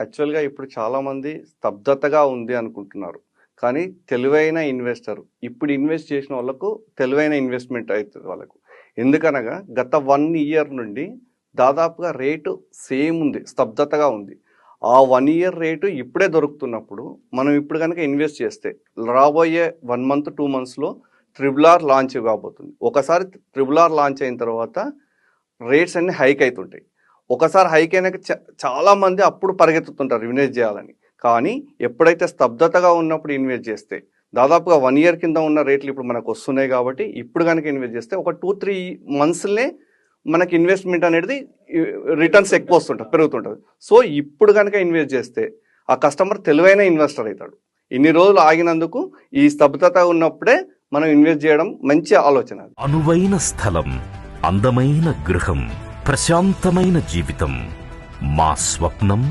యాక్చువల్‌గా ఇప్పుడు చాలామంది స్తబ్దతగా ఉంది అనుకుంటున్నారు. కానీ తెలివైన ఇన్వెస్టర్ ఇప్పుడు ఇన్వెస్ట్ చేసిన వాళ్ళకు తెలివైన ఇన్వెస్ట్‌మెంట్ అయితది వాళ్ళకు. ఎందుకనగా గత 1 ఇయర్ నుండి దాదాపుగా రేటు సేమ్ ఉంది. స్తబ్దతగా ఉంది. ఆ 1 ఇయర్ రేటు ఇప్పుడే దొరుకుతున్నప్పుడు మనం ఇప్పుడు గనక ఇన్వెస్ట్ చేస్తే రాబోయే 1 మంత్, 2 మంత్స్‌లో త్రిబుల్ ఆర్ లాంచ్ కాబోతుంది. ఒకసారి త్రిబుల్ ఆర్ లాంచ్ అయిన తర్వాత రేట్స్ అన్నీ హైక్ అయితుంటాయి. ఒకసారి హైక్ అయినాక చాలామంది అప్పుడు పరిగెత్తుతుంటారు ఇన్వెస్ట్ చేయాలని. కానీ ఎప్పుడైతే స్తబ్దతగా ఉన్నప్పుడు ఇన్వెస్ట్ చేస్తే దాదాపుగా 1 ఇయర్ కింద ఉన్న రేట్లు ఇప్పుడు మనకు వస్తున్నాయి కాబట్టి ఇప్పుడు కనుక ఇన్వెస్ట్ చేస్తే ఒక 2-3 మంత్స్‌లే మనకి ఇన్వెస్ట్మెంట్ అనేది రిటర్న్స్ ఎక్కువ వస్తుంటుంది, పెరుగుతుంటుంది. సో ఇప్పుడు కనుక ఇన్వెస్ట్ చేస్తే ఆ కస్టమర్ తెలివైన ఇన్వెస్టర్ అవుతాడు. ఇన్ని రోజులు ఆగినందుకు ఈ స్తబ్దత ఉన్నప్పుడే మనం ఇన్వెస్ట్ చేయడం మంచి ఆలోచన. అనువైన స్థలం, అందమైన గృహం, ప్రశాంతమైన జీవితం మా స్వప్నం.